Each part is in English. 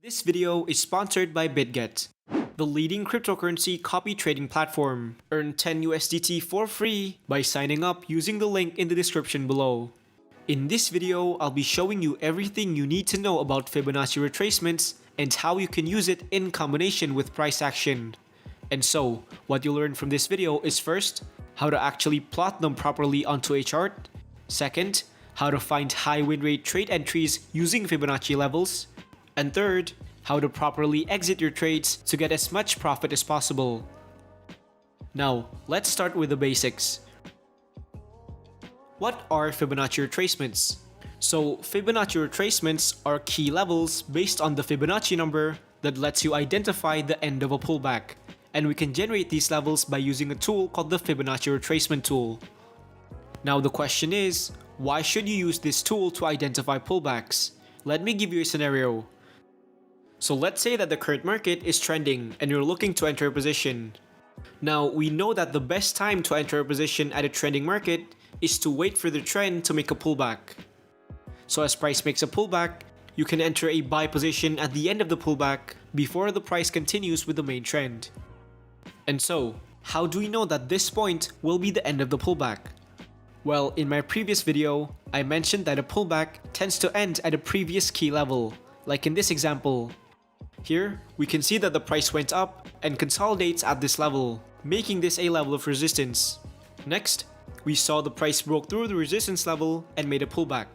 This video is sponsored by BitGet, the leading cryptocurrency copy trading platform. Earn 10 USDT for free by signing up using the link in the description below. In this video, I'll be showing you everything you need to know about Fibonacci retracements and how you can use it in combination with price action. And so, what you'll learn from this video is first, how to actually plot them properly onto a chart. Second, how to find high win rate trade entries using Fibonacci levels. And third, how to properly exit your trades to get as much profit as possible. Now, let's start with the basics. What are Fibonacci retracements? So, Fibonacci retracements are key levels based on the Fibonacci number that lets you identify the end of a pullback. And we can generate these levels by using a tool called the Fibonacci retracement tool. Now the question is, why should you use this tool to identify pullbacks? Let me give you a scenario. So let's say that the current market is trending and you're looking to enter a position. Now we know that the best time to enter a position at a trending market is to wait for the trend to make a pullback. So as price makes a pullback, you can enter a buy position at the end of the pullback before the price continues with the main trend. And so, how do we know that this point will be the end of the pullback? Well, in my previous video, I mentioned that a pullback tends to end at a previous key level, like in this example. Here, we can see that the price went up and consolidates at this level, making this a level of resistance. Next, we saw the price broke through the resistance level and made a pullback.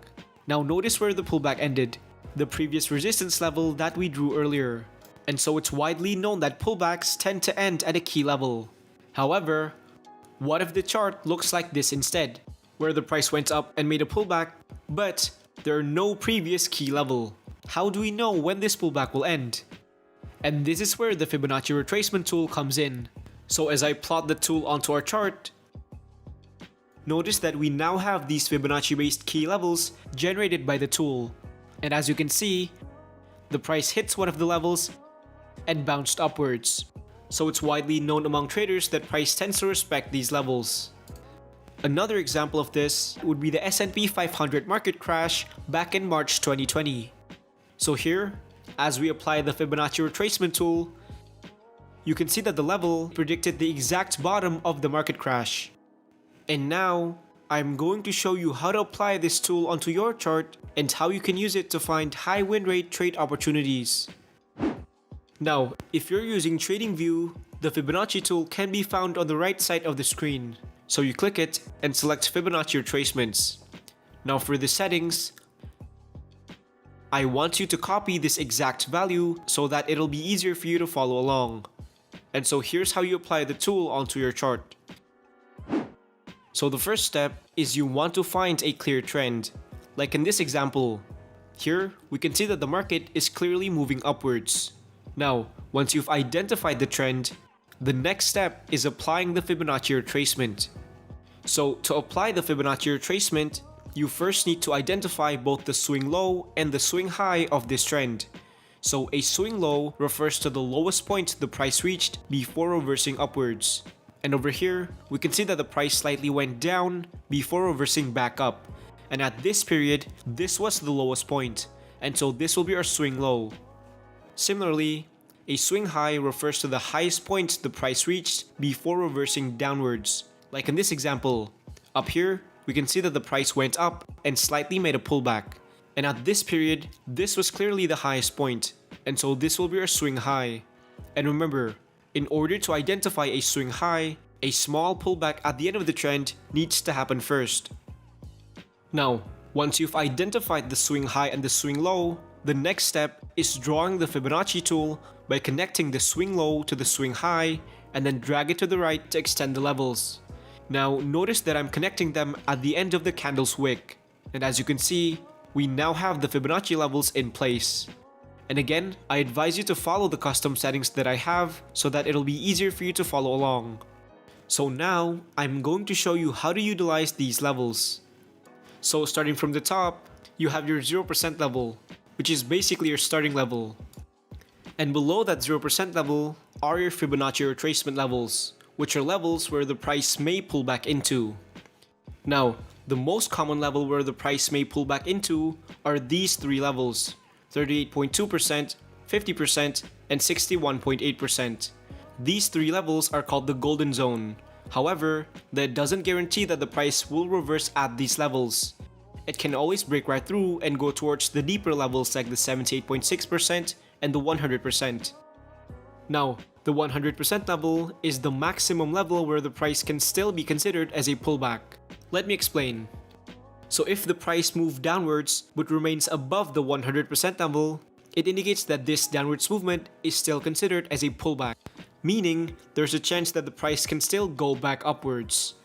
Now notice where the pullback ended, the previous resistance level that we drew earlier. And so it's widely known that pullbacks tend to end at a key level. However, what if the chart looks like this instead, where the price went up and made a pullback, but there are no previous key level? How do we know when this pullback will end? And this is where the Fibonacci retracement tool comes in. So as I plot the tool onto our chart, notice that we now have these Fibonacci-based key levels generated by the tool. And as you can see, the price hits one of the levels and bounced upwards. So it's widely known among traders that price tends to respect these levels. Another example of this would be the S&P 500 market crash back in March 2020. So here, as we apply the Fibonacci retracement tool, you can see that the level predicted the exact bottom of the market crash. And now, I'm going to show you how to apply this tool onto your chart and how you can use it to find high win rate trade opportunities. Now, if you're using TradingView, the Fibonacci tool can be found on the right side of the screen. So you click it and select Fibonacci retracements. Now for the settings, I want you to copy this exact value so that it'll be easier for you to follow along. And so here's how you apply the tool onto your chart. So the first step is you want to find a clear trend. Like in this example, here we can see that the market is clearly moving upwards. Now, once you've identified the trend, the next step is applying the Fibonacci retracement. So to apply the Fibonacci retracement, you first need to identify both the swing low and the swing high of this trend. So a swing low refers to the lowest point the price reached before reversing upwards. And over here, we can see that the price slightly went down before reversing back up. And at this period, this was the lowest point. And so this will be our swing low. Similarly, a swing high refers to the highest point the price reached before reversing downwards. Like in this example, up here, we can see that the price went up and slightly made a pullback. And at this period, this was clearly the highest point. And so this will be our swing high. And remember, in order to identify a swing high, a small pullback at the end of the trend needs to happen first. Now, once you've identified the swing high and the swing low, the next step is drawing the Fibonacci tool by connecting the swing low to the swing high and then drag it to the right to extend the levels. Now notice that I'm connecting them at the end of the candle's wick. And as you can see, we now have the Fibonacci levels in place. And again, I advise you to follow the custom settings that I have so that it'll be easier for you to follow along. So now, I'm going to show you how to utilize these levels. So starting from the top, you have your 0% level, which is basically your starting level. And below that 0% level are your Fibonacci retracement levels, which are levels where the price may pull back into. Now, the most common level where the price may pull back into are these three levels: 38.2%, 50%, and 61.8%. These three levels are called the golden zone. However, that doesn't guarantee that the price will reverse at these levels. It can always break right through and go towards the deeper levels like the 78.6% and the 100%. Now, the 100% level is the maximum level where the price can still be considered as a pullback. Let me explain. So if the price moved downwards but remains above the 100% level, it indicates that this downwards movement is still considered as a pullback, meaning there's a chance that the price can still go back upwards.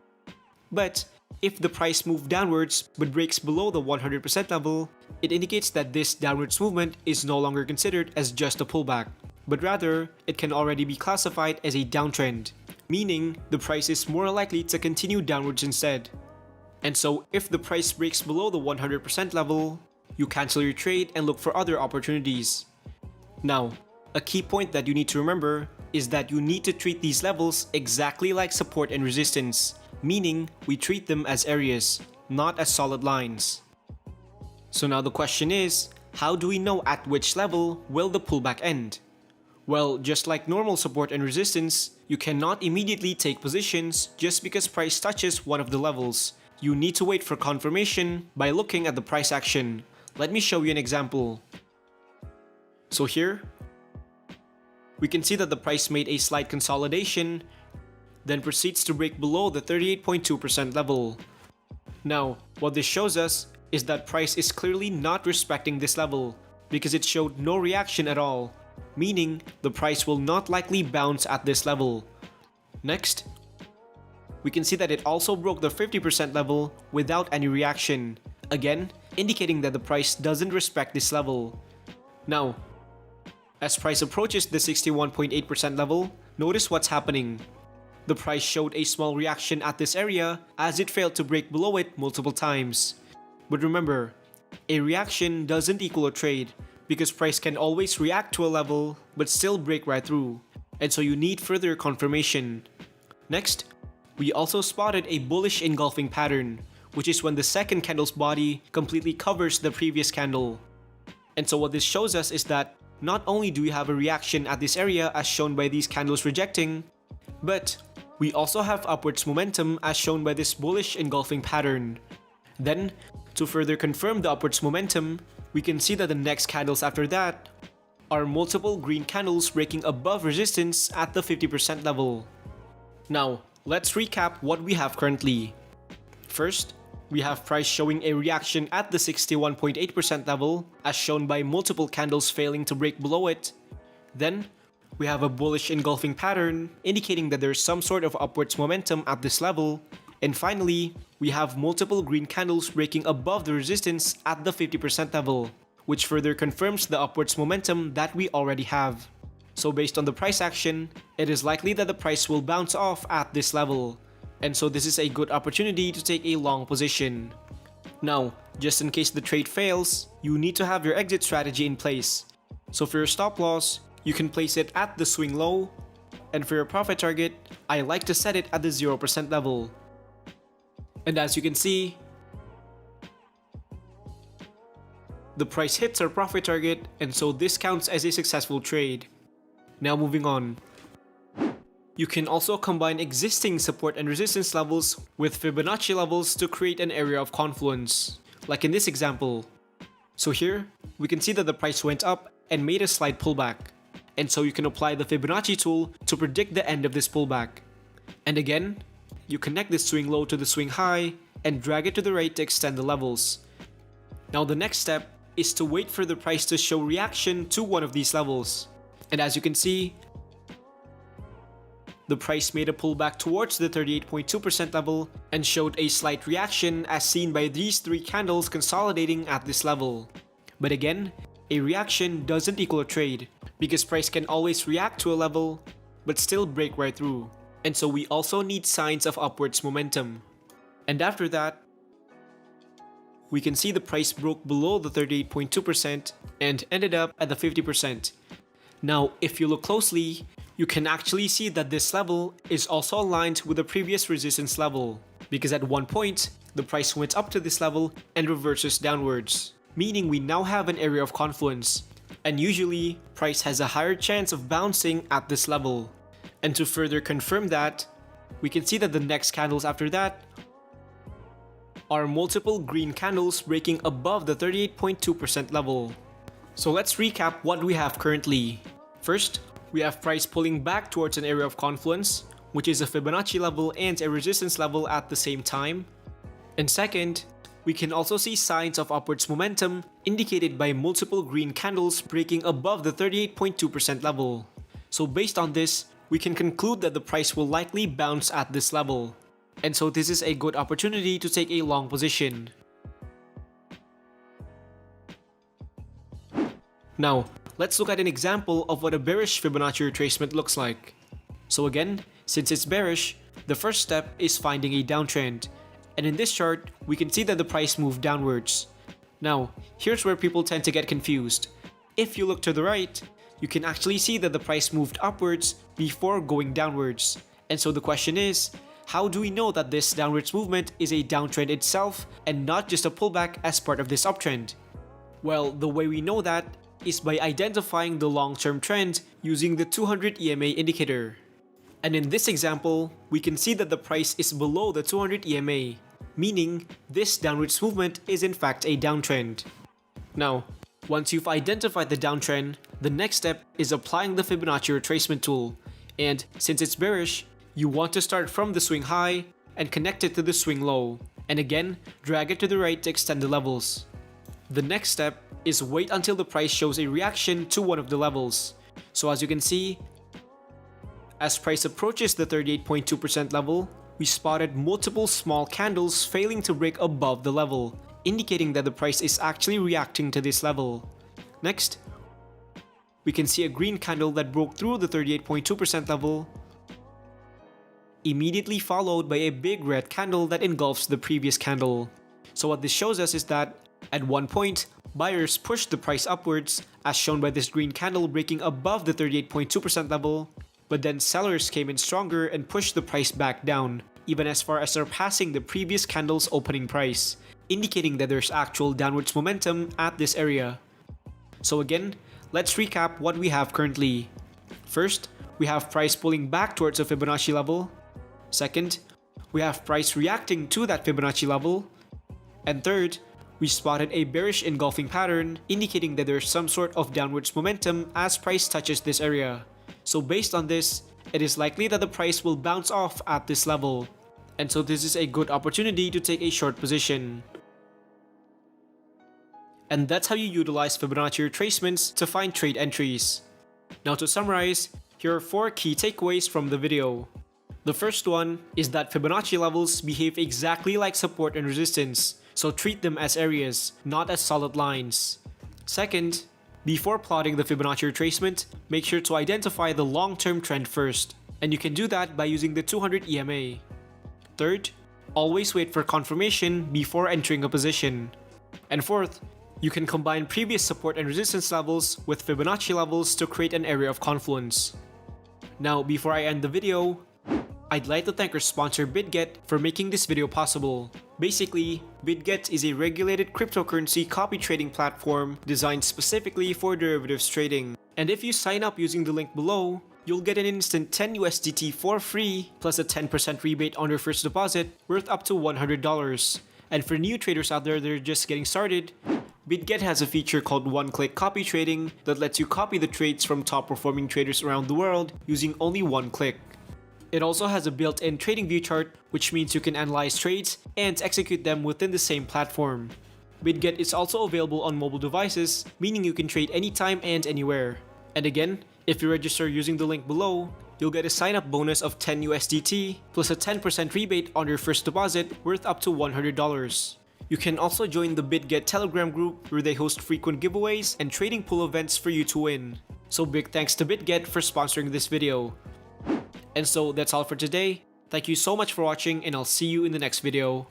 But if the price moved downwards but breaks below the 100% level, it indicates that this downwards movement is no longer considered as just a pullback, but rather it can already be classified as a downtrend, meaning the price is more likely to continue downwards instead. And so if the price breaks below the 100% level, you cancel your trade and look for other opportunities. Now, a key point that you need to remember is that you need to treat these levels exactly like support and resistance, meaning we treat them as areas, not as solid lines. So now the question is, how do we know at which level will the pullback end? Well, just like normal support and resistance, you cannot immediately take positions just because price touches one of the levels. You need to wait for confirmation by looking at the price action. Let me show you an example. So here, we can see that the price made a slight consolidation, then proceeds to break below the 38.2% level. Now, what this shows us is that price is clearly not respecting this level because it showed no reaction at all, meaning the price will not likely bounce at this level. Next, we can see that it also broke the 50% level without any reaction, again indicating that the price doesn't respect this level. Now, as price approaches the 61.8% level, notice what's happening. The price showed a small reaction at this area as it failed to break below it multiple times. But remember, a reaction doesn't equal a trade because price can always react to a level but still break right through, and so you need further confirmation. Next, we also spotted a bullish engulfing pattern, which is when the second candle's body completely covers the previous candle. And so what this shows us is that not only do we have a reaction at this area as shown by these candles rejecting, but we also have upwards momentum as shown by this bullish engulfing pattern. Then, to further confirm the upwards momentum, we can see that the next candles after that are multiple green candles breaking above resistance at the 50% level. Now, let's recap what we have currently. First, we have price showing a reaction at the 61.8% level as shown by multiple candles failing to break below it. Then, we have a bullish engulfing pattern indicating that there's some sort of upwards momentum at this level. And finally, we have multiple green candles breaking above the resistance at the 50% level, which further confirms the upwards momentum that we already have. So based on the price action, it is likely that the price will bounce off at this level. And so this is a good opportunity to take a long position. Now, just in case the trade fails, you need to have your exit strategy in place. So for your stop loss, you can place it at the swing low, and for your profit target, I like to set it at the 0% level. And as you can see, the price hits our profit target, and so this counts as a successful trade. Now moving on. You can also combine existing support and resistance levels with Fibonacci levels to create an area of confluence, like in this example. So here, we can see that the price went up and made a slight pullback, and so you can apply the Fibonacci tool to predict the end of this pullback. And again, you connect this swing low to the swing high and drag it to the right to extend the levels. Now the next step is to wait for the price to show reaction to one of these levels. And as you can see, the price made a pullback towards the 38.2% level and showed a slight reaction as seen by these three candles consolidating at this level. But again, a reaction doesn't equal a trade because price can always react to a level but still break right through. And so we also need signs of upwards momentum. And after that, we can see the price broke below the 38.2% and ended up at the 50%. Now, if you look closely, you can actually see that this level is also aligned with the previous resistance level, because at one point, the price went up to this level and reverses downwards, meaning we now have an area of confluence. And usually, price has a higher chance of bouncing at this level. And to further confirm that, we can see that the next candles after that are multiple green candles breaking above the 38.2% level. So let's recap what we have currently. First, we have price pulling back towards an area of confluence, which is a Fibonacci level and a resistance level at the same time. And second, we can also see signs of upwards momentum indicated by multiple green candles breaking above the 38.2% level. So based on this, we can conclude that the price will likely bounce at this level. And so this is a good opportunity to take a long position. Now, let's look at an example of what a bearish Fibonacci retracement looks like. So again, since it's bearish, the first step is finding a downtrend. And in this chart, we can see that the price moved downwards. Now, here's where people tend to get confused. If you look to the right, you can actually see that the price moved upwards before going downwards. And so the question is, how do we know that this downwards movement is a downtrend itself and not just a pullback as part of this uptrend? Well, the way we know that is by identifying the long-term trend using the 200 EMA indicator. And in this example, we can see that the price is below the 200 EMA, meaning this downwards movement is in fact a downtrend. Now, once you've identified the downtrend, the next step is applying the Fibonacci retracement tool. And since it's bearish, you want to start from the swing high and connect it to the swing low. And again, drag it to the right to extend the levels. The next step is wait until the price shows a reaction to one of the levels. So as you can see, as price approaches the 38.2% level, we spotted multiple small candles failing to break above the level, indicating that the price is actually reacting to this level. Next, we can see a green candle that broke through the 38.2% level, immediately followed by a big red candle that engulfs the previous candle. So what this shows us is that, at one point, buyers pushed the price upwards, as shown by this green candle breaking above the 38.2% level, but then sellers came in stronger and pushed the price back down, even as far as surpassing the previous candle's opening price, indicating that there's actual downwards momentum at this area. So again, let's recap what we have currently. First, we have price pulling back towards a Fibonacci level. Second, we have price reacting to that Fibonacci level. And third, we spotted a bearish engulfing pattern indicating that there's some sort of downwards momentum as price touches this area. So based on this, it is likely that the price will bounce off at this level. And so this is a good opportunity to take a short position. And that's how you utilize Fibonacci retracements to find trade entries. Now to summarize, here are 4 key takeaways from the video. The first one is that Fibonacci levels behave exactly like support and resistance, so treat them as areas, not as solid lines. Second, before plotting the Fibonacci retracement, make sure to identify the long-term trend first, and you can do that by using the 200 EMA. Third, always wait for confirmation before entering a position. And fourth, you can combine previous support and resistance levels with Fibonacci levels to create an area of confluence. Now, before I end the video, I'd like to thank our sponsor BitGet for making this video possible. Basically, BitGet is a regulated cryptocurrency copy trading platform designed specifically for derivatives trading. And if you sign up using the link below, you'll get an instant 10 USDT for free, plus a 10% rebate on your first deposit worth up to $100. And for new traders out there that are just getting started, BitGet has a feature called one-click copy trading that lets you copy the trades from top-performing traders around the world using only one click. It also has a built-in trading view chart, which means you can analyze trades and execute them within the same platform. BitGet is also available on mobile devices, meaning you can trade anytime and anywhere. And again, if you register using the link below, you'll get a sign-up bonus of 10 USDT plus a 10% rebate on your first deposit worth up to $100. You can also join the BitGet Telegram group where they host frequent giveaways and trading pool events for you to win. So big thanks to BitGet for sponsoring this video. And so that's all for today. Thank you so much for watching, and I'll see you in the next video.